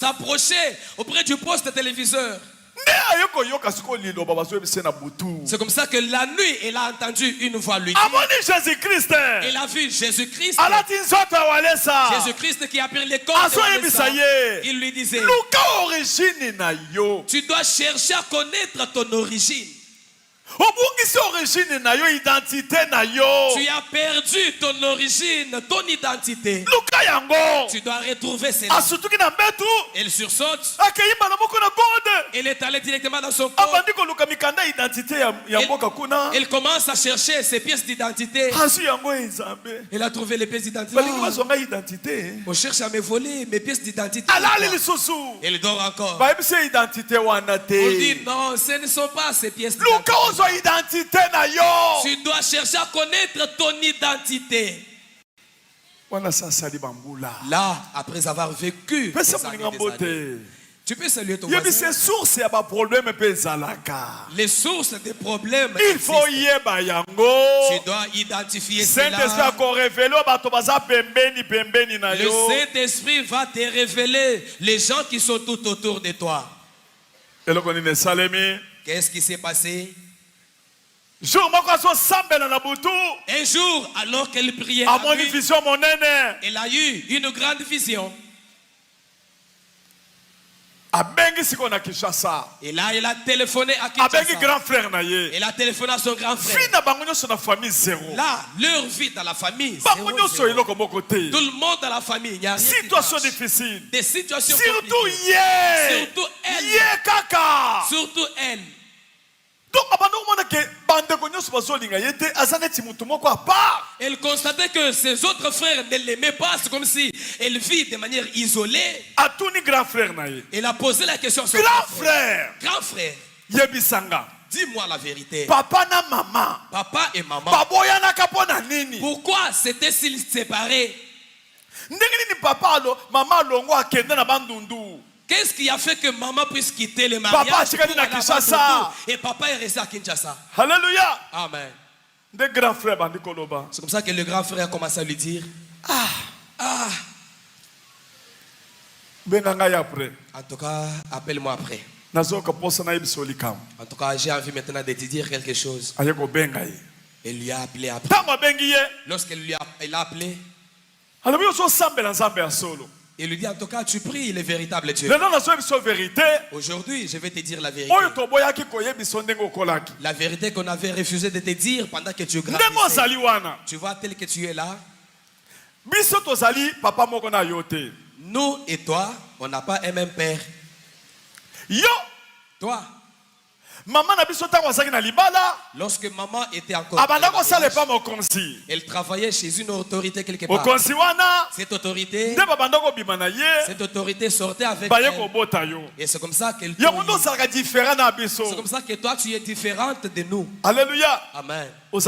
s'approcher auprès du poste téléviseur. C'est comme ça que la nuit, il a entendu une voix lui dire. Il a vu Jésus-Christ. Jésus-Christ qui a pris les corps de Vanessa. Il lui disait, tu dois chercher à connaître ton origine. Tu as perdu ton origine, ton identité. Tu dois retrouver cela. Il sursaute. Il est allé directement dans son corps. Il commence à chercher ses pièces d'identité. Il a trouvé les pièces d'identité. On cherche à me voler mes pièces d'identité. Il dort encore. On dit non, ce ne sont pas ces pièces d'identité. Tu dois chercher à connaître ton identité. Là, après avoir vécu des années, tu peux saluer ton voisin. Les sources des problèmes. Il faut tu dois identifier cela. Le Saint-Esprit va te révéler les gens qui sont tout autour de toi. Qu'est-ce qui s'est passé? Un jour, alors qu'elle priait, elle a eu une grande vision. Et là, il a téléphoné à Kinshasa. Il a téléphoné à son grand frère. Là, leur vie dans la famille. Tout le monde dans la famille. Il y a rien des situations surtout elle. Surtout elle. Elle constatait que ses autres frères ne l'aimaient pas. C'est comme si elle vit de manière isolée. Elle a posé la question à son grand frère. Grand frère, dis-moi la vérité. Papa na maman. Papa et maman, pourquoi s'étaient-ils séparés? Qu'est-ce qui a fait que maman puisse quitter le mariage et papa est resté à Kinshasa? Alléluia. Amen. C'est comme ça que le grand frère a commencé à lui dire, en tout cas, appelle-moi après. En tout cas, j'ai envie maintenant de te dire quelque chose. Elle lui a appelé après. Lorsqu'il l'a appelé, il lui dit, en tout cas, tu pries le véritable Dieu. Aujourd'hui, je vais te dire la vérité. La vérité qu'on avait refusé de te dire pendant que tu grandissais. Tu vois, tel que tu es là. Nous et toi, on n'a pas un même père. Toi, lorsque maman était encore, elle travaillait chez une autorité quelque part. Cette autorité sortait avec elle. Et c'est comme ça qu'elle c'est comme ça que toi tu es différente de nous. Alléluia. Amen. Tu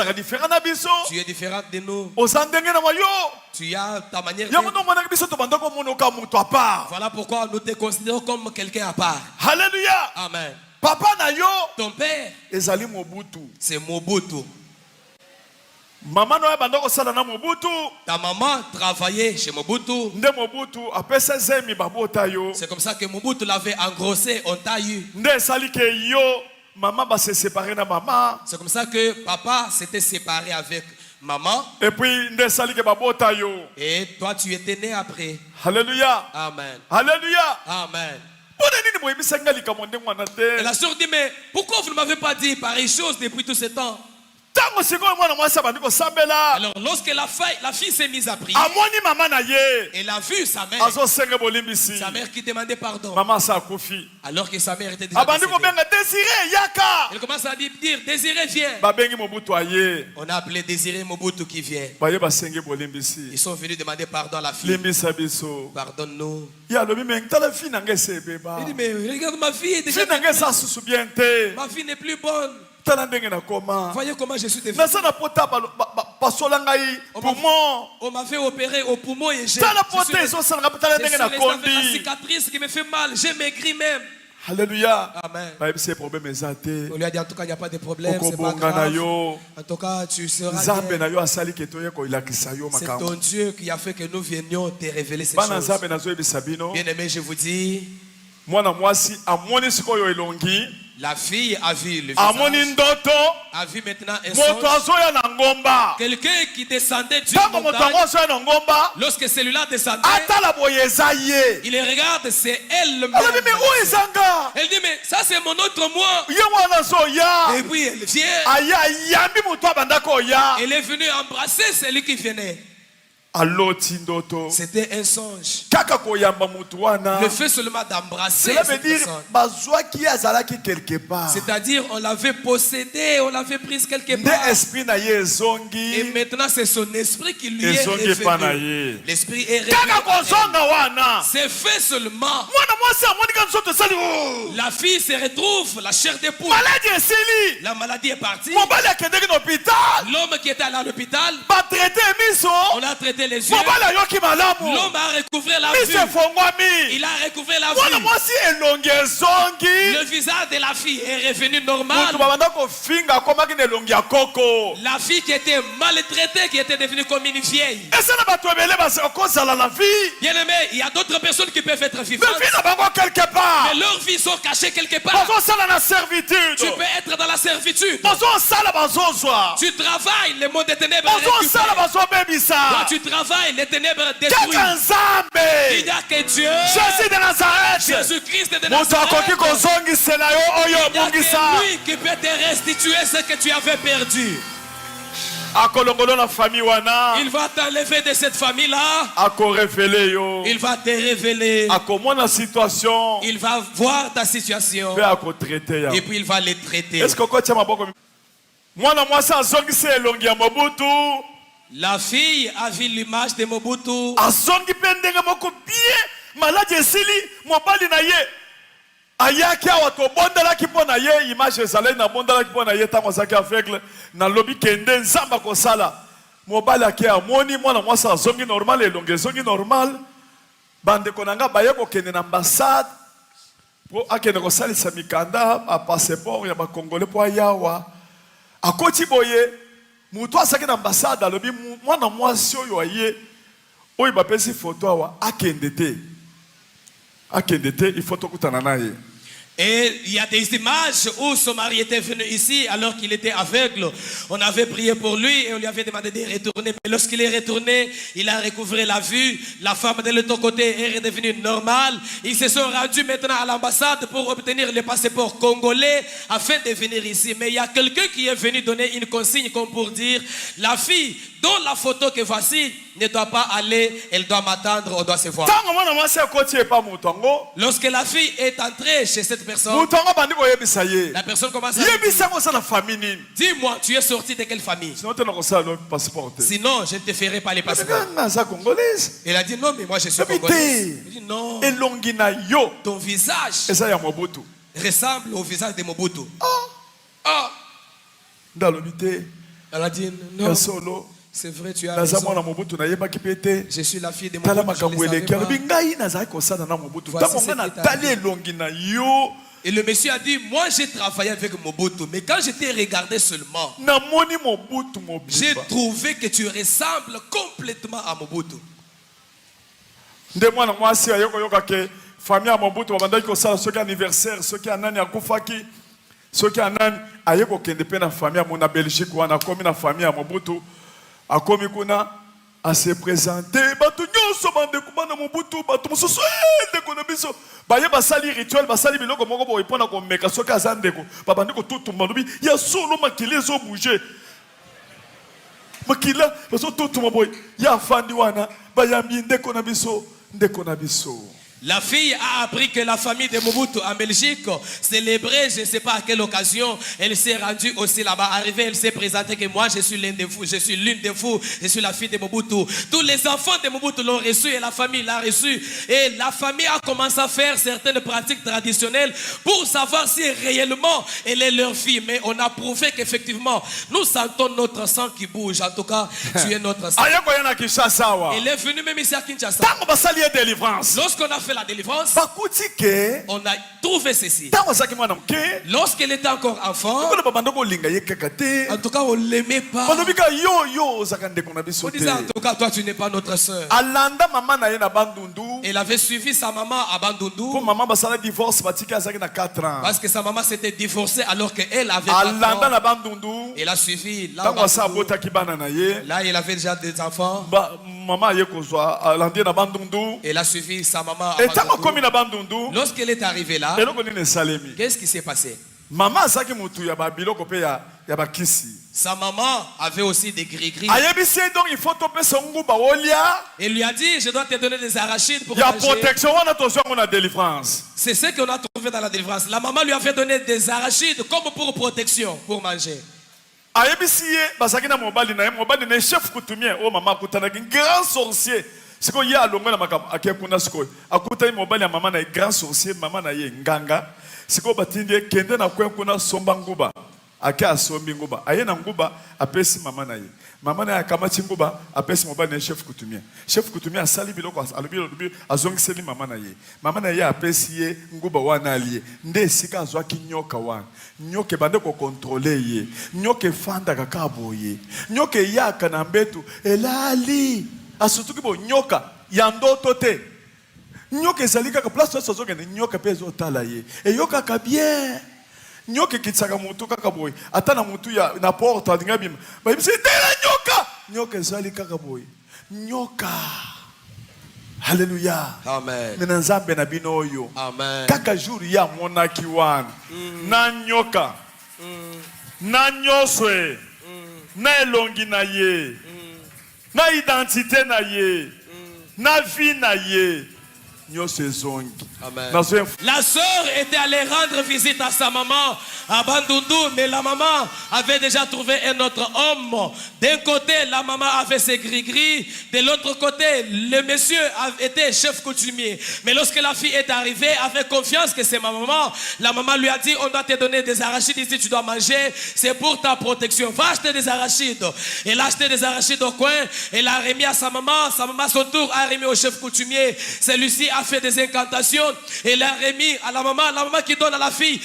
es différente de nous. Tu as ta manière de... Voilà pourquoi nous te considérons comme quelqu'un à part. Alléluia. Amen. Papa na yo, ton père, c'est Mobutu. Maman no bandoko sala na Mobutu. Ta maman travaillait chez Mobutu. C'est comme ça que Mobutu l'avait engrossé, on t'a eu. C'est comme ça que papa s'était séparé avec maman. Et puis et toi tu étais né après. Alléluia. Amen. Alléluia. Amen. Et la sœur dit, mais pourquoi vous ne m'avez pas dit pareille chose depuis tout ce temps? Alors lorsque la fille s'est mise à prier, elle a vu sa mère qui demandait pardon. Alors que sa mère était déjà décédée. Elle commence à dire, Désiré viens. On a appelé Désiré Mobutu qui vient. Ils sont venus demander pardon à la fille. Pardonne-nous. Il dit, mais regarde, ma fille est déjà décédée. Ma fille n'est plus bonne. Voyez comment je suis devenu. On m'a fait opérer au poumon et j'ai la cicatrice qui me fait mal. J'ai maigri même. Alléluia. Amen. On lui a dit en tout cas il n'y a pas de problème, c'est pas grave. En tout cas tu seras bien. C'est ton Dieu qui a fait que nous venions te révéler ces choses. Bien aimé, je vous dis, la fille a vu le visage, a vu maintenant un songe. Quelqu'un qui descendait d'une montagne. Lorsque celui-là descendait, il regarde, c'est elle-même. Elle dit, mais ça c'est mon autre moi. Et puis elle vient. Elle est venue embrasser celui qui venait. C'était un songe. Le fait seulement d'embrasser cette personne. C'est-à-dire on l'avait possédé, on l'avait prise quelque part. Et maintenant c'est son esprit qui lui est revenu. L'esprit est revenu. C'est fait seulement. La fille se retrouve, la chair des poules. La maladie est partie. L'homme qui était allé à l'hôpital, on l'a traité les yeux. L'homme a recouvré la vue. Il a recouvré la vue. Le visage de la fille est revenu normal. La fille qui était maltraitée, qui était devenue comme une vieille. Bien aimé, il y a d'autres personnes qui peuvent être vivantes, mais leurs vies sont cachées quelque part. Tu peux être dans la servitude. Tu travailles, le monde des ténèbres est tu travailles, les ténèbres détruisent. Il n'y a que Dieu, Jésus-Christ de Nazareth. Il n'y a que lui qui peut te restituer ce que tu avais perdu. Il va t'enlever de cette famille-là. Il va te révéler. Il va voir ta situation. Et puis il va les traiter. La fille a vu l'image de Mobutu. Ayaki awato bonda ki pona ye image ezalai na bonda ki pona ye tango zaki aveugle na lobi kende nzamba kosala mobali ake amoni mwana mwasa zongi normal elonge zongi normal bande konanga baye ko kende na ambassade po akende ko salisa mikanda a passeport ya ba congolais po yawa akoti boye mutu asaki na ambassade alobi mwana mwasi oyo aye oyo bapesi photo awa akende te il faut tokutana naye. Et il y a des images où son mari était venu ici alors qu'il était aveugle. On avait prié pour lui et on lui avait demandé de retourner. Mais lorsqu'il est retourné, il a recouvré la vue. La femme de l'autre côté est redevenue normale. Ils se sont rendus maintenant à l'ambassade pour obtenir le passeport congolais afin de venir ici. Mais il y a quelqu'un qui est venu donner une consigne comme pour dire la fille dont la photo que voici ne doit pas aller, elle doit m'attendre, on doit se voir. Lorsque la fille est entrée chez cette personne, la personne commence à dire, dis-moi, tu es sorti de quelle famille? Sinon, je ne te ferai pas les passeports. Elle a dit, non, mais moi je suis congolaise. Il dit, non, ton visage ressemble au visage de Mobutu. Elle a dit, non, c'est vrai, tu as raison. Je suis la fille de Mobutu. Et le monsieur a dit, moi j'ai travaillé avec Mobutu, mais quand je t'ai regardé seulement, j'ai trouvé que tu ressembles complètement à Mobutu. Famille à Mobutu, ceux qui anniversaire, ceux qui anani akufaki, ceux qui anani ayeko kende pe na famille à mon Belgique ou na komi na famille à Mobutu, a komi kuna à se présenter, batu nyonso bande kuma na Mobutu, batu mususu de kona biso, ba ye basali rituel, basali biloko moko bo ipona ko meka soki azandeko, ba bande ko tutu malubi, ya solo makile zo bouger. Makila, baso tutu maboy, ya fandi wana, ba ya minde kona biso, de kona biso. La fille a appris que la famille de Mobutu en Belgique célébrait, je ne sais pas à quelle occasion, elle s'est rendue aussi là-bas. Arrivée, elle s'est présentée que moi je suis l'une de vous, je suis l'une de vous, je suis la fille de Mobutu. Tous les enfants de Mobutu l'ont reçu et la famille l'a reçu. Et la famille a commencé à faire certaines pratiques traditionnelles pour savoir si réellement elle est leur fille. Mais on a prouvé qu'effectivement, nous sentons notre sang qui bouge. En tout cas, tu es notre sang. Elle est venue même ici à Kinshasa. Lorsqu'on a fait la délivrance, on a trouvé ceci. Lorsqu'elle était encore enfant, en tout cas, on ne l'aimait pas. On disait, en tout cas, toi, tu n'es pas notre soeur. Elle avait suivi sa maman à Bandundu. Parce que sa maman s'était divorcée alors qu'elle avait 4 ans. Elle a suivi là. Là, il avait déjà des enfants. Elle a suivi sa maman à Bandundu. Lorsqu'elle est arrivée là, qu'est-ce qui s'est passé? Sa maman avait aussi des gris-gris. Elle lui a dit, je dois te donner des arachides pour manger. C'est ce qu'on a trouvé dans la délivrance. La maman lui avait donné des arachides comme pour protection, pour manger. Chef coutumier, oh maman, grand sorcier. C'est quoi, il y a l'homme à Kekuna Sko. À côté, mobile, à maman, grand sorcier, maman, nganga. C'est quoi, batindie, kende na Kekuna Sombanguba. Aka Sombinguba. Ayena Nguba, apesi maman naye. Maman naye akamati Nguba, apesi mobile, chef coutumier. Chef coutumier a sali biloko, a zongi seli maman naye. Maman naye apesi Nguba wana aliye. Nde sika azwa ki nyoka wana. Nyoke bande ko contrôler ye. Nyoke fanda kakabo ye. Nyoke yaka na mbetu. Elali. Asutuki bo nyoka yando tote. Nyoka zalika ka place so zokene nyoka pezo tala ye. E yoka ka bien. Nyoka kitsaka mutu kaka boy. Ata na mutu ya na porte ndinga bima. Ba bimse tela nyoka. Nyoka zalika ka boy. Nyoka. Hallelujah. Amen. Menanzambe na bino yo. Amen. Kaka jour ya monaki wan. Na nyoka. Na nyoswe. Na elongi na ye. Na identité na ye. Na vie na ye. Amen. La sœur était allée rendre visite à sa maman à Bandundu, mais la maman avait déjà trouvé un autre homme. D'un côté, la maman avait ses gris-gris. De l'autre côté, le monsieur était chef coutumier. Mais lorsque la fille est arrivée, avec confiance que c'est ma maman, la maman lui a dit, on doit te donner des arachides ici, tu dois manger. C'est pour ta protection. Va acheter des arachides. Elle a acheté des arachides au coin. Elle a remis à sa maman. Sa maman, à son tour, a remis au chef coutumier. Celui-ci a fait des incantations et l'a remis à la maman qui donne à la fille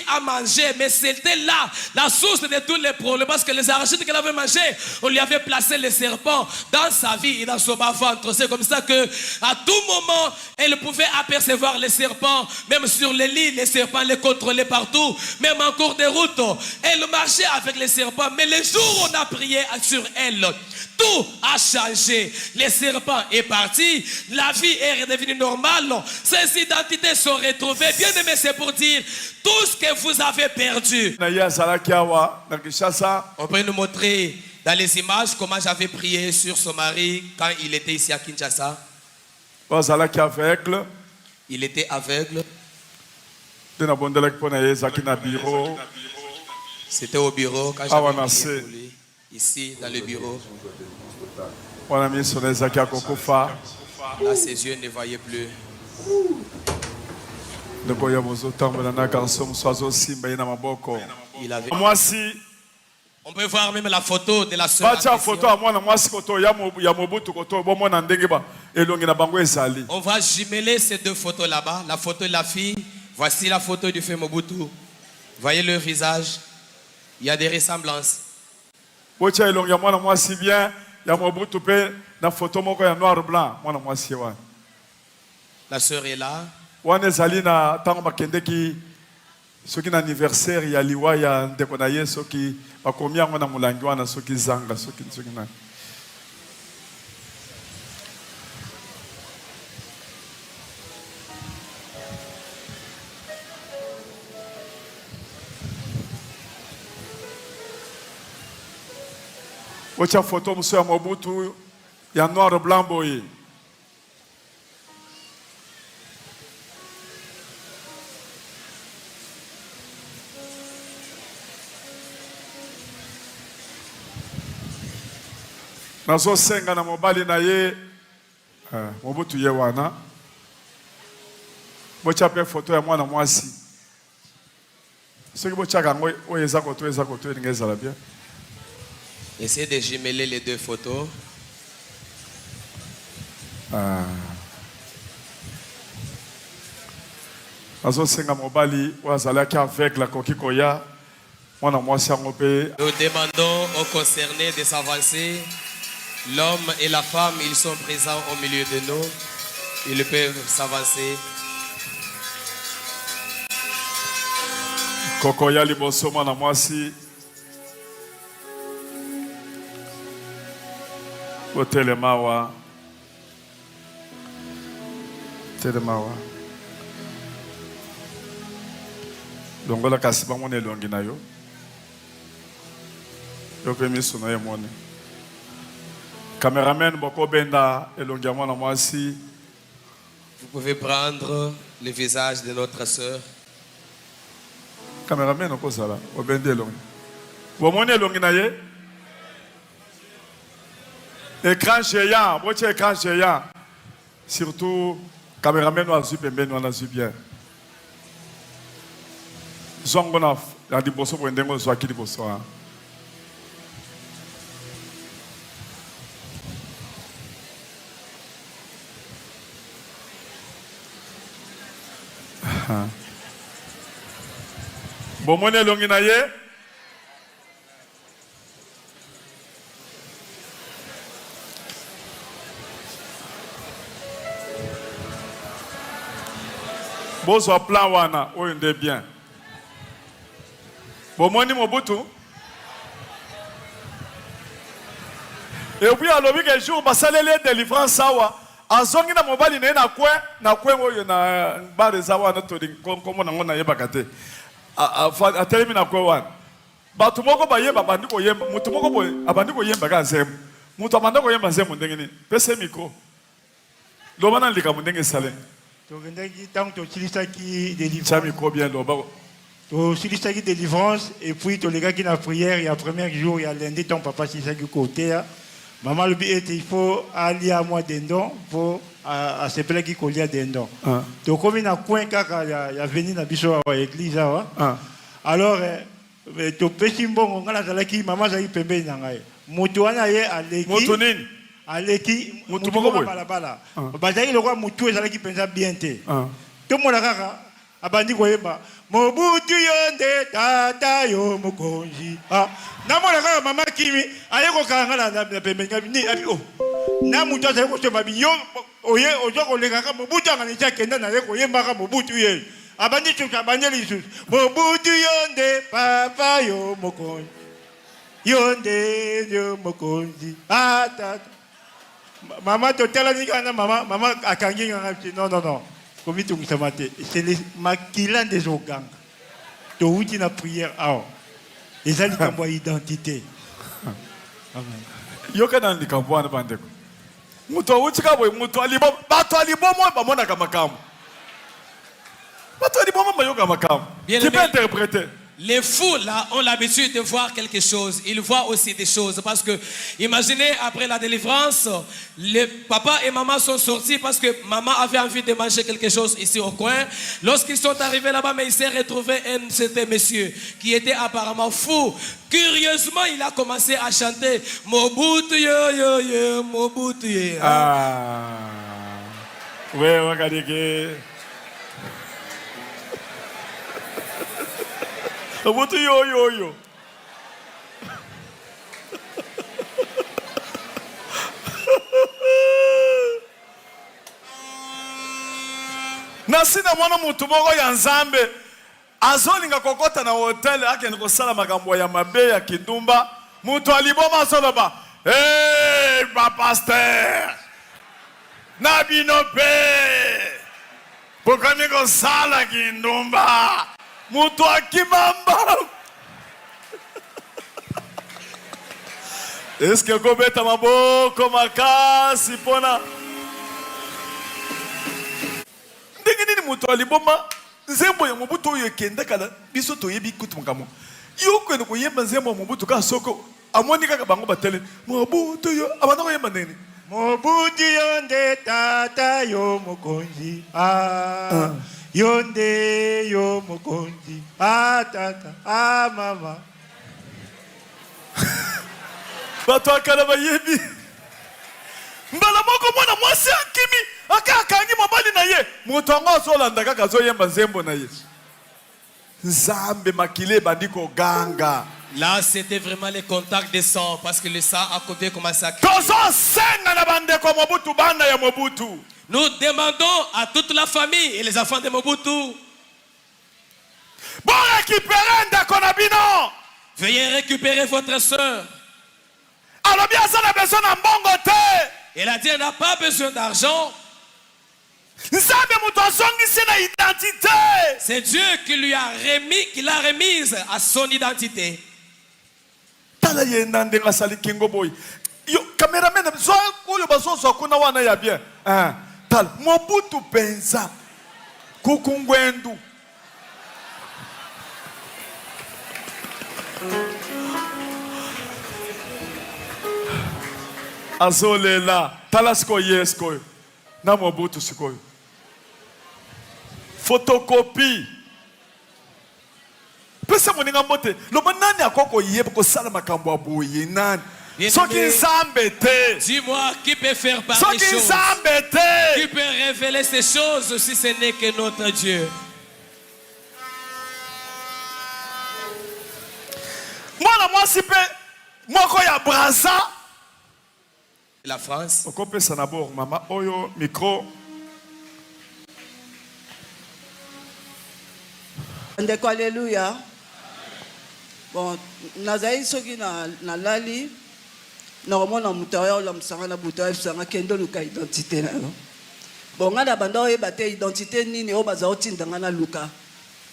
a mangé, mais c'était là la source de tous les problèmes, parce que les arachides qu'elle avait mangé, on lui avait placé les serpents dans sa vie et dans son bas-ventre. C'est comme ça que à tout moment elle pouvait apercevoir les serpents, même sur les lits, les serpents les contrôlaient partout, même en cours de route elle marchait avec les serpents. Mais le jour où on a prié sur elle, tout a changé. Les serpents est parti, la vie est redevenue normale, ces identités sont retrouvées. Bien aimé, c'est pour dire tout ce que vous avez perdu. On peut nous montrer dans les images comment j'avais prié sur son mari quand il était ici à Kinshasa. Il était aveugle. C'était au bureau quand j'avais prié pour lui. Ici dans le bureau. Là, ses yeux ne voyaient plus. Il avait... On peut voir même la photo de la sœur. On va jumeler ces deux photos là-bas. La photo de la fille. Voici la photo du feu Mobutu. Voyez leur visage. Il y a des ressemblances. La sœur est là. Soki na anniversaire ya liwa ya ndeko na ye soki bakomi yango na mulangi wana soki zanga soki na Ocha photo muso ya Mobutu ya noir blanc boye. Nazo senga na mobali na ye Mobutu ye wana. Bocha pe photo ya mwana mwasi. Soki bocha kango oyeza koto ngeza la bien. Essayez de jumeler les deux photos. Azo senga mobali wazalaki avec la kokikoya. Nous demandons aux concernés de s'avancer. L'homme et la femme, ils sont présents au milieu de nous. Ils peuvent s'avancer. Kokoya liboso mwana mwasi. Telemawa. Telemawa. Longola kasiba mwana elongi na yo. Yoko emiso na ye mwana. Caméraman boko benda elongi ya mwana mwasi. Vous pouvez prendre le visage de notre sœur. Caméraman oko sala obende elongi. Bomoni elongi na ye. Écran géant, boche écran géant. Surtout caméraman wa zu pembeni wana zu bien. Zongona ya diboso bo ndengo zo akili boso ha. Bomoni elongi na ye. Bozo plan wana oyo nde bien. Bomoni Mobutu. Et puis alobi ke jour basalele délivrance sawa. Azongi na mobali na kwe oyo na bare zawa na todi komo na ngona yeba kate. A telemi na kwe wana. Batu moko bayeba bandiko yemba, mutu moko boy abandiko yemba ka nzemu. Mutu abandiko yemba nzemu ndenge ni. Pese miko. Lobana ndika mundenge sale. Tant que tu qui délivrance et puis tous les gars qui na prière il y a premier jour il y a lundi ton papa qui qui côté maman le but il faut aller à moi dendon pour à se plaire qui coller dendon donc comme il a coin kaka il a venu na biso à l'église alors to petit bon on a la qui maman j'ai pembe na ngai moto wana ye aleki aleki mutu moko balabala bazali lokwa mutu ezalaki penza bien te to mona kaka abandi koyeba Mobutu yonde tata yo mokonzi na mona kaka mama kimi ayeko kanga na pembenga ni abi na mutu azali ko sema bi yo oye ozo ko lekaka Mobutu ngani kenda na leko yemba ka Mobutu ye abandi tuka bandeli su Mobutu yonde papa yo mokonzi yonde yo mokonzi tata Maman totala ni kana mama akangi non komi tungisa mate c'est les maquillants des oganga to wuti na prière les ali kambo identité amen yoka na likambo na bandeko muto wuti ka boy muto alibo bato alibomo ba mona kama kama bato alibomo ba yoka makam tu peux interpréter. Les fous là ont l'habitude de voir quelque chose. Ils voient aussi des choses. Parce que, imaginez, après la délivrance, les papa et maman sont sortis parce que maman avait envie de manger quelque chose ici au coin. Lorsqu'ils sont arrivés là-bas, mais il s'est retrouvé un certain monsieur qui était apparemment fou. Curieusement, il a commencé à chanter Mobutu yo yo yo, Mobutu yo. Oui, regardez que. Mobutu yo yo yo. Nasina mwana mutu moko ya Nzambe azolinga kokota na hotel akende kosala makambo ya mabe ya kindumba mutu aliboma soloba ba pasteur na bino pe pokami kosala kindumba mutu akimamba. Est-ce que kobeta maboko makasi pona ndenge nini mutu aliboma nzembo ya Mobutu oyo ekenda kala biso toyebi kutu makambo yo kwene koyemba nzembo ya Mobutu ka soko amoni kaka bango batele Mobutu yo abana koyemba nini Mobutu yonde tata yo mokonzi yonde yo mokonzi tata mama bato akala bayebi mbala moko mwana mwasi akimi akakangi mobali na ye mutongo zolanda kaka zoyemba nzembo na Yesu. Nzambe makile bandiko ganga. Là, c'était vraiment les contacts de sang parce que le sang a commencé à Nous demandons à toute la famille et les enfants de Mobutu. Veuillez récupérer votre soeur. Elle a dit qu'elle n'a pas besoin d'argent. C'est Dieu qui lui a remis, qui l'a remise à son identité. Tala yenda ndenga sali kingo boy. Yo cameraman zo oyo bazozo kuna wana ya bien. Tal Mobutu penza. Kukungwendu. Azolela tala sko yesko. Na Mobutu sikoyo. Photocopie. Pesa moninga mbote loba nani akoko yebe ko sala makambo aboye nani soki nzambe te. Dis-moi qui peut faire par les choses, qui peut révéler ces choses si ce n'est que notre Dieu. Mwana mwasi pe moko ya Braza la France okopesa na bord mama oyo micro ndeko alléluia. Bon, nazai soki na lali normalement na mutaya la musanga na butaya sanga kendo luka identité na yo. Bon ngana banda oyeba te identité nini o baza otinda ngana luka.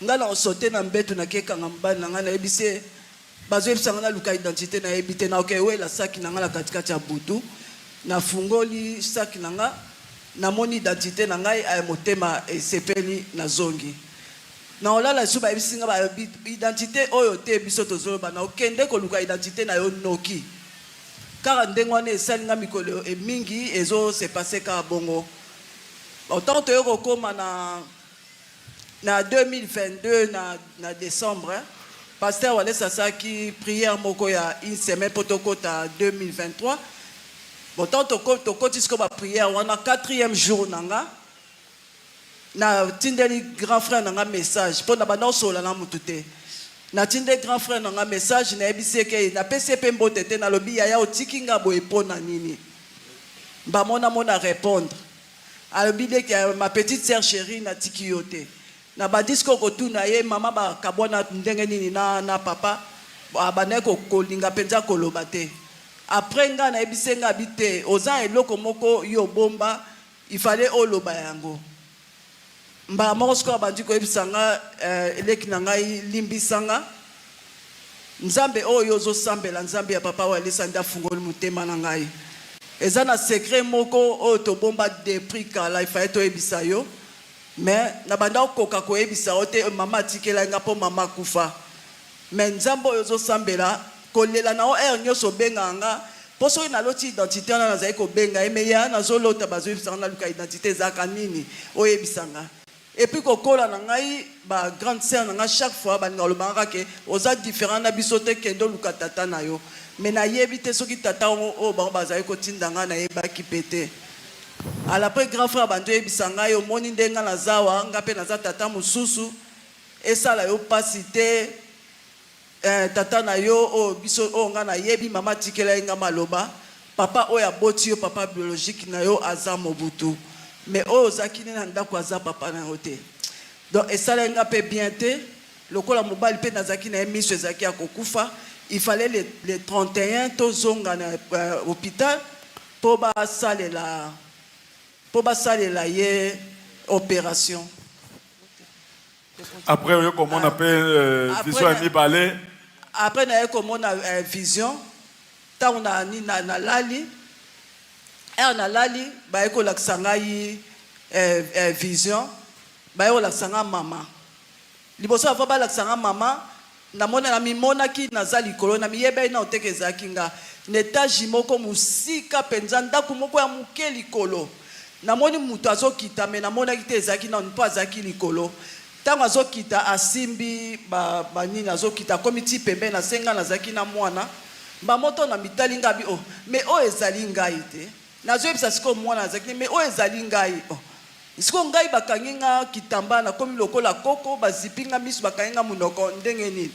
Ngala osote na mbetu na keka ngamba na ngana ebise bazo ebisanga na luka identité na ebite na okay wela saki na ngala katikati ya butu na fungoli saki na nga na moni identité na ngai ay motema esepeli na zongi. Na olala suba ebisinga ba identité oyo te biso tozo ba na okende ko luka identité na yo noki kaka ndengwane esalinga mikolo mingi ezo se passer ka bongo autant to yoko koma na 2022 na décembre pasteur Wale Sasaki prière moko ya une semaine potokota 2023 autant to kotisko ba prière wana 4e jour nanga na tindeli grand frère nanga message pour na bana sola na mutute na tinde grand frère nanga message na ebiseke na PCP mbotete na lobi ya otikinga bo epona nini ba mona répondre alobi de ma petite sœur chérie na tikiote na ba disco ko tuna ye mama ba kabona ndenge nini na papa abane ko kolinga penza koloba te après nga na ebisenga bite oza eloko moko yo bomba il fallait oloba yango mba mosko bandi ko ebisanga eleki na ngai limbisanga nzambe oyo zo sambela nzambe ya papa Wale Sanda fungoli mutema na ngai eza na secret moko oyo to bomba de prix kala ifaye to ebisa yo mais na banda okoka ko ebisa ote mama tikela nga po mama kufa mais nzambe oyo zo sambela kolela na o nyoso benganga poso ina loti identité na nazai ko benga emeya na zo lota bazo ebisanga na luka identité zaka nini oyo ebisanga. Et puis kokola na ngai ba grande sœur na nga chaque fois ba ngalo ke oza différent na bisote kendo luka tata na yo mais na yebite soki tata o ba bazai ko tindanga na yeba ki pété à la après grand frère bando ebisanga yo moni ndenga na zawa nga pe na za tata mususu esala yo pasité tata na yo o biso o nga na yebi mama tikela nga maloba papa o ya boti yo papa biologique na yo aza Mobutu mais oh zakine na ndako aza papa na hote donc esala nga pe bien te lokola mobali pe na zakine miso ezaki akokufa il fallait les 31 tozonga na hôpital po ba salela ye opération après on comment on appelle vision ami balé après na comment on vision ta on a ni na lali na lali ba eko laksanga yi vision ba eko laksanga mama liboso ava ba laksanga mama na mona na mimona ki nazali kolo na miyebe na otekeza kinga netaji moko musika penza ndako moko ya muke likolo na moni mutu azokita me na mona kite ezaki na mpo azaki likolo tango azokita asimbi ba nini azokita komiti pembe na senga na zaki na mwana ba moto na mitali ngabi mais o ezali ngai te nazo ebisa siko mwana azaki mais o ezali ngai siko ngai bakangi nga kitamba na komi lokola koko bazipinga misu bakangi nga munoko ndenge nini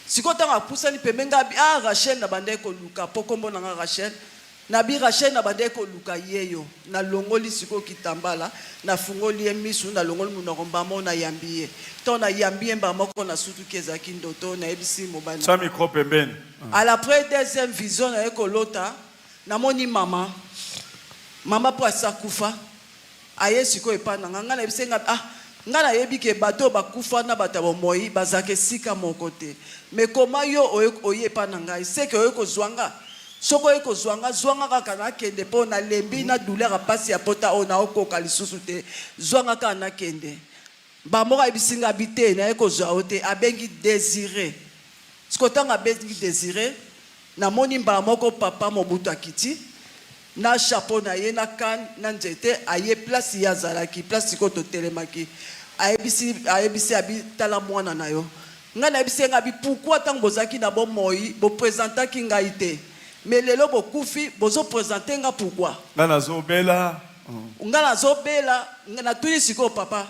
siko tanga pusani pembe nga Rachel na bande ko luka pokombo na nga Rachel na bi Rachel na bande ko luka yeyo na longoli siko kitambala na fungoli misu na longoli munoko mbamo na yambiye to na yambiye mbamoko na sutu keza kindoto na ebisi mobana sa micro pembeni à la deuxième vision na ekolota na moni mama po asakufa aye siko epana nga na bisenga nga na yebi ke bato bakufa na batabo moi bazake sika mon côté mais comment yo oye epana ngai c'est que oyeko zwanga soko oyeko zwanga kaka na kende po na lembi na douleur a pasi ya pota ona okoka lisusu te zwanga kaka na kende ba moka ebisinga bite na yeko zwa ote abengi désiré siko tanga bengi désiré na moni mbala moko papa Mobutu akiti na chapeau na ye na kan na nzete aye place ya zalaki place ko to telemaki ayebisi abi tala mwana na yo nga na ebisi nga bi pourquoi tant bozaki na bo moi bo présentaki ngai te mais lelo bo kufi bozo présenter nga pourquoi nga nazobela na tuni siko papa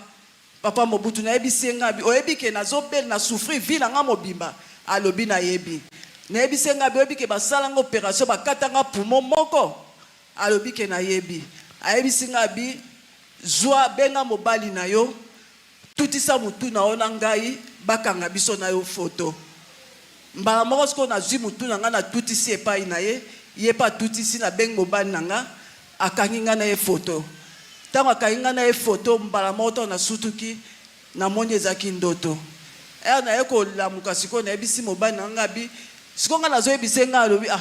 Mobutu na ebisi nga bi oyebi ke nazobela na souffrir vie na nga mobimba alobi na yebi na ebisi nga bi oyebi ke basala nga opération bakata nga poumon moko alobi ke na yebi ayebisi nga bi zwa benga mobali na yo tutisa mutu na ona ngai bakanga biso na yo photo mbala moko siko na zwi mutu na nga na tutisi epai na ye pa tutisi na benga mobali na nga akangi nga na ye photo tango akangi nga na ye photo mbala moko na sutuki na moni ezaki ndoto na ye kolamuka siko na yebisi mobali na nga bi siko nga nazoyebise nga alobi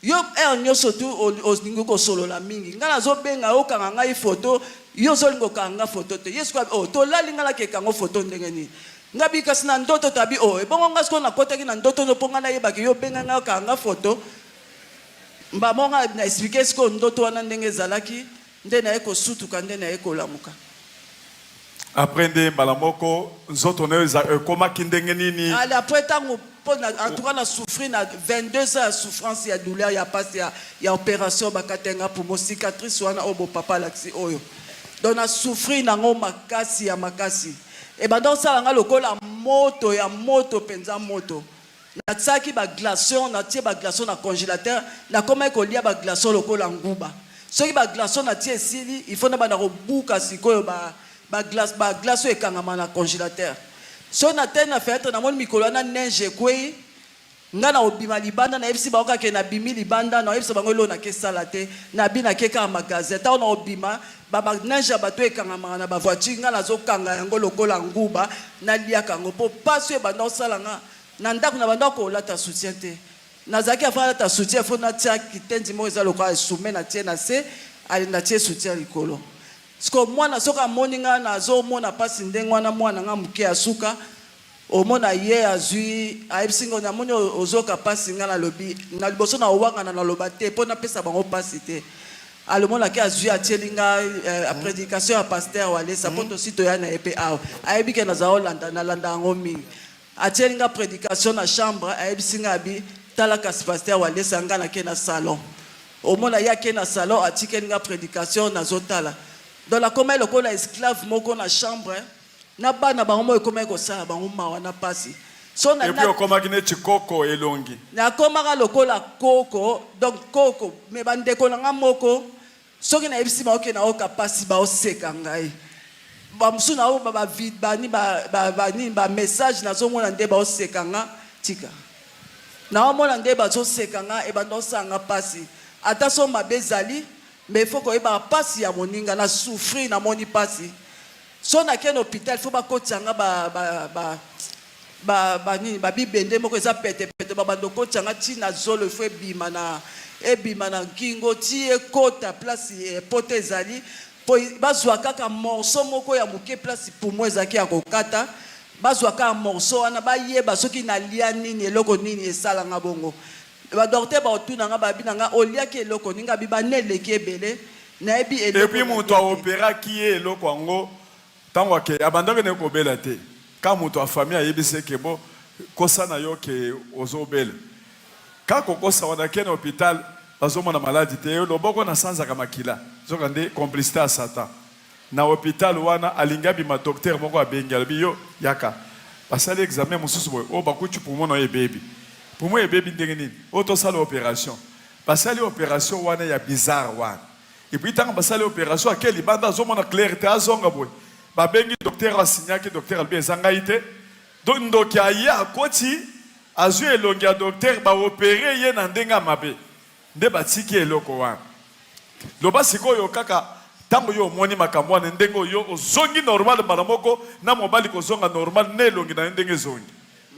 yo nyonso tu olingi kosolola mingi nga nazobenga okanga ngai photo yo zolingo kanga photo te yesu tolali nga nakekango photo ndenge nini nga bi kasi na ndoto tabi ebongo nga siko nakotaki na ndoto mpo nga nayebaki yo benga nga okanga photo mbamo nga na explike siko ndoto wana ndenge ezalaki nde na ye kosutuka nde na ye kolamuka après nde mbala moko nzoto na yo ekomaki ndenge nini après ntango en tout cas na souffrir na 22 ans de souffrance ya douleur ya passe ya opération bakatenga pour mon cicatrice wana obo papa laxi oyo donc na souffrir nango makasi ya makasi et ben donc ça nga lokola moto ya moto penza moto na tsaki ba glaçon na tie ba glaçon na congélateur na koma ko lia ba glaçon lokola nguba soki ba glaçon na tie sili il faut na ba na robuka sikoyo ba glaçon ekangama na congélateur so na tene na fête na moni mikolo na neige kwei nga na obima libanda na ebisi baoka ke na bimi libanda na ebisa bango lo na kesala te na bina keka magasin ta na obima ba neige bato ekanga na ba voiture nga na zokanga yango lokola nguba na liaka ngo po paso e banda osala nga na ndako na banda ko lata soutien te na zaki afala ta soutien fo na tia kitendi mo eza lokola soumet na tie na se ali na tie soutien likolo siko mwana soka moninga na zo mona pasi ndenge wana mwana nga muke asuka omona ye azui ayebisinga na moni ozoka pasi nga na lobi na liboso na owanga na loba te po na pesa bango pasi te alomona ke azui atielinga prédication ya pasteur wale sapoto sito ya na epe aw ayebike na za Hollande na landa ngo mingi atielinga prédication na chambre ayebisinga bi tala kasi pasteur wale sanga na ke na salon omona ya ke na salon atikelinga prédication na zotala dans la comme le kola esclave moko na chambre na bana bango mo ekoma ko sala bango mawa na pasi so na et puis okoma kine chikoko elongi na koma ka lokola koko donc koko me bande ko nga moko soki na ebisi ba na oka pasi ba oseka ngai ba musu na o ba vide ba message na zo mona nde ba oseka nga tika na o mona nde ba zo seka nga e bando sanga pasi ata so mabezali mais il faut que eba pasi ya moninga na souffrir na moni pasi so na ken hôpital faut ba kotsanga ba bibende moko eza pete ba bando kotsanga ti na zolo faut ebima na kingo ti ekota place pote ezali po bazwa kaka morceau moko ya moke place pour moi ezaki ya kokata bazwa kaka morceau wana bayeba soki na lia nini eloko nini esalanga bongo ba docteur ba otuna nga ba binanga olia ke eloko ninga bi banele ke ebele na ebi eloko et puis muto opéra qui est eloko ngo tango ke abandaka ne ko bela te ka muto a famille ayebise ke bo kosa na yo ke ozobela ka kokosa wana ke na hôpital bazomona maladie te loboko na sanza ka makila zoka nde complicité à Satan na hôpital wana alingabi ma docteur moko abengi alobi yo yaka basali examen mosusu boye o bakuti pour moi na baby pour moi baby ndenge nini o to sala opération basali opération wana ya bizarre wana et puis tant basali opération akeli banda zomona clarté azonga boye babengi docteur asignaki docteur albi ezangaite donc ndoki aya akoti azu elongi ya docteur ba opérer ye na ndenga mabe nde batiki eloko wana loba sikoyo kaka tango yo moni makambo wana ndengo yo ozongi normal bana moko na mobali kozonga normal ne elongi na ndenge zongi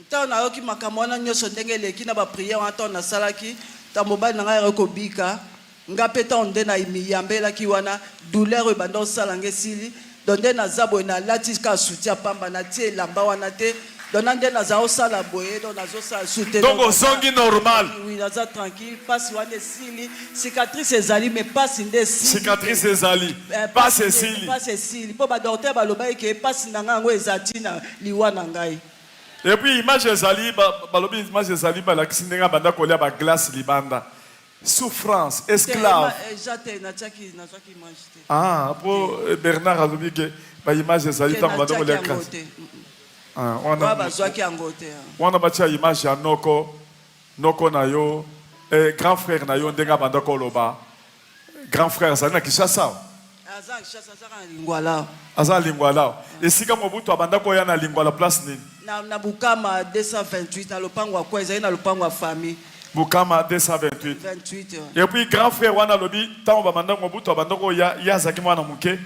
ntango nayoki makambo wana nyonso ndenge eleki na bapriere wana ntango nasalaki ntango mobali na ngai ayokobika nga mpe ntango nde miyambelaki wana douleur oyo ebanda osala nga esili donc nde naza boye nalati ka soutien pamba natie elamba wana te donc nde naza osala boye donc nazosala soutien donc ozongi normal oui naza tranquille pasi wana esili cicatrice ezali mais pasi nde esili cicatrice ezali pasi esili mpo badocteur balobaki ke pasi na ngai yango eza ntina liwa na ngai et puis image ezali balobi image ezali balakisi ndenge banda kolia baglace libanda souffrance esclave ah pour Bernard alobi ke baimage ezali ntango banda kolia grâce wana batia image ya noko na yo grand frère na yo ndenge banda koloba grand frère azali na Kinshasa aza lingwala esika mobutu abanda koya na lingwala place nini na Bukama 228 na lopango kwa ezali na lopango ya famille Bukama 228 et puis grand frère wana lobi tango babanda mobutu abanda koya yazaki mwana muke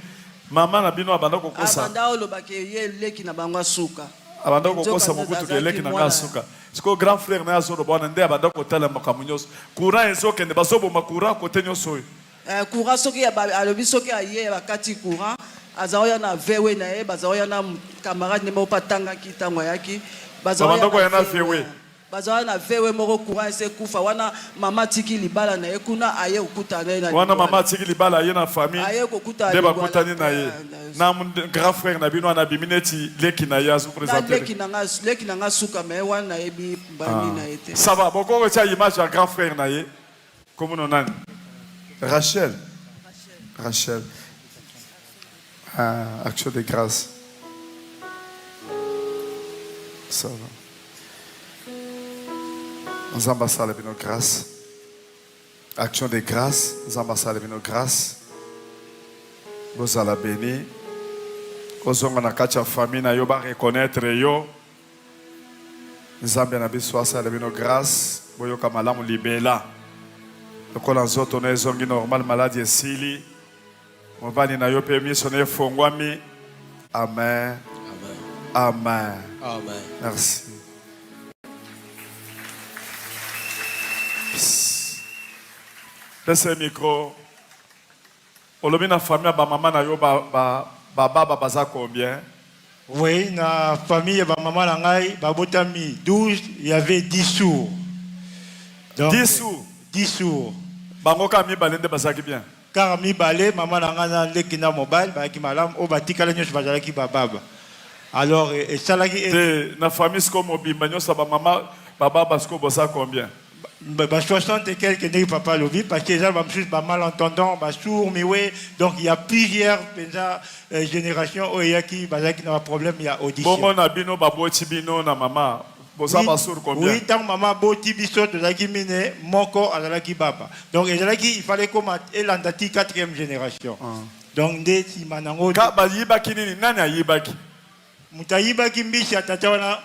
mama na bino abanda kokosa abanda olobaki ye leki na bango suka abanda kokosa mobutu ke leki na ngasuka siko grand frère na yazo bwana nde abanda kotala makambo nyonso courant ezokende bazoboma courant kote nyonso courant soki alobi soki aye bakati courant azaoya na vewe na ye bazaoya na camarade ne mopa tanga kitango yaki bazaoya na vewe moko courant ese kufa wana mama tiki libala na ye kuna aye okuta na ye wana mama tiki libala ye na famille aye okuta de bakutani na ye na grand frère na bino na bimineti leki na ya su présenter leki na nga suka me wana yebi bani na ete ça va boko tia image ya grand frère na ye comme non nani Rachel. Action de grâce. Ça va. Nous ambassades de nos grâces. Action de grâce. Nous ambassades de nos grâces. Vous allez bénir. Vous allez na kacha famille na yo ba reconnaître yo. Nzambe na biso asala de nos grâces. Boyo kamalamu libela. Lokola nzoto na ezongi normal maladie esili mobali na yo pe miso na efongwami amen amen amen merci pese micro olobi na famille ba mama na yo baba baza combien oui na famille ba mama na ngai babotami 12 il y avait 10 sourds donc 10 sourds bango ka mi balende bazaki bien car mi balé maman na ngana leki na mobile ba ki malam o batikala nyos bazalaki bababa alors et ça là qui na famille comme mobimba nyos ba mama baba basko bosa combien ba 60 et quelques né papa lobi parce que ça va plus pas malentendant ba sourd mais ouais donc il y a plusieurs générations o yaki bazaki na problème il y a audition bongo na bino baboti bino na mama. Oui, tant maman boti biso de la mine moko azalaki baba. Donc il fallait comme elandati 4e génération. Donc dès si manango ka ba yibaki nini nani ayibaki mutayibaki mbishi atata wana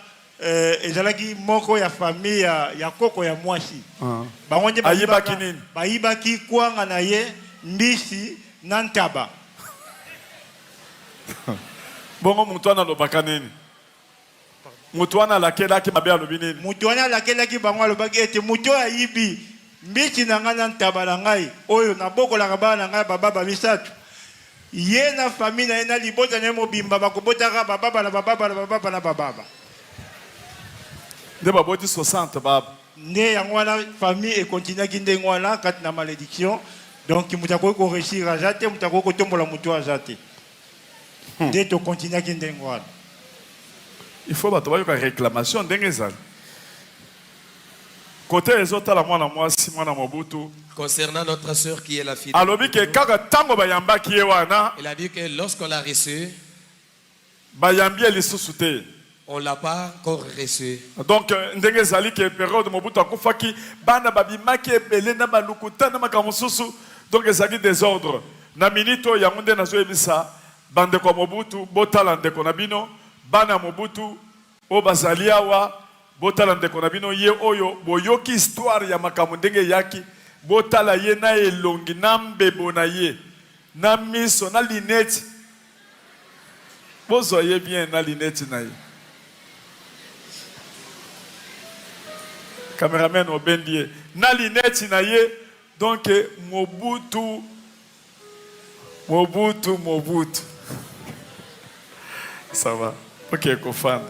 ezalaki moko ya famille ya koko ya mwasi. Bangonje ayibaki nini bayibaki kwanga na ye mbishi nantaba. Bongo mutwana lobaka nini Mutuana lakela ki mabe alobi nini mutuana lakela ki bango alobaki ete muto ayibi mbiti na ngana ntabala ngai oyo na bokola kabana na ngai baba misatu ye na famille na ye na libota ne mobimba bakobotaka baba na baba nde baboti 60 baba nde yango wana famille ekontinuaki ndenge wana kati na malédiction donc mutakoki koréussir aza te mutakoki kotombola mutu aza te nde tokontinuaki ndenge wana. Il faut avoir une réclamation d'engagement. Côté ezotala mwana mwasi mwana Mobutu. Concernant notre sœur qui est la fille. Alobi ke kaka tango bayamba ki wana. Il a dit que lorsqu'on l'a reçue, bayambi lisusu te. On l'a pas encore reçu. Donc ndenge zali ke période Mobutu akufaki bana babimaki ebele na balukuta na makamususu donc ezali désordre. Na minito ya ngunde nazo ebisa bande ko Mobutu botala ndeko na bino bana Mobutu o bazali awa botala ndeko na bino ye oyo boyoki histoire ya makamu ndenge yaki botala ye na elongi na mbebo na ye na miso na linette bozo ye bien na linette na ye. Cameraman Obendie na linette na ye donc Mobutu ça va ok kofanda